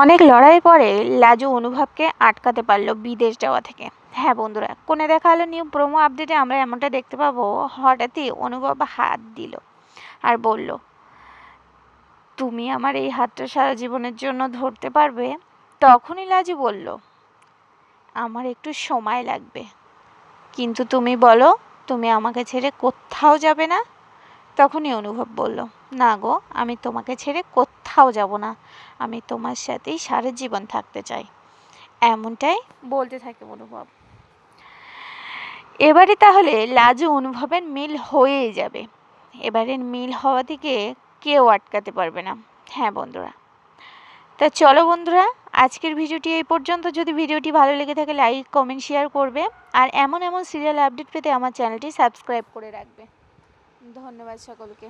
অনেক লড়াই পরে লাজু অনুভবকে আটকাতে পারলো বিদেশ যাওয়া থেকে। হ্যাঁ বন্ধুরা, কোণে দেখা হলো নিউ প্রোমো আপডেটে আমরা এমনটা দেখতে পাবো। হঠাৎই অনুভব হাত দিল আর বলল, তুমি আমার এই হাতটা সারা জীবনের জন্য ধরতে পারবে? তখনই লাজু বলল, আমার একটু সময় লাগবে, কিন্তু তুমি বলো তুমি আমাকে ছেড়ে কোথাও যাবে না। তখনই অনুভব বলল, না গো, আমি তোমাকে ছেড়ে কোথাও যাব না, আমি তোমার সাথেই সারা জীবন থাকতে চাই। এমনটাই বলতে থাকে অনুভব। এবারে তাহলে লাজু অনুভবের মিল হয়েই যাবে। এবারের মিল হওয়া থেকে কেউ আটকাতে পারবে না। হ্যাঁ বন্ধুরা, তা চলো বন্ধুরা, আজকের ভিডিওটি এই পর্যন্ত। যদি ভিডিওটি ভালো লেগে থাকে লাইক কমেন্ট শেয়ার করবে, আর এমন এমন সিরিয়াল আপডেট পেতে আমার চ্যানেলটি সাবস্ক্রাইব করে রাখবে। ধন্যবাদ সকলকে।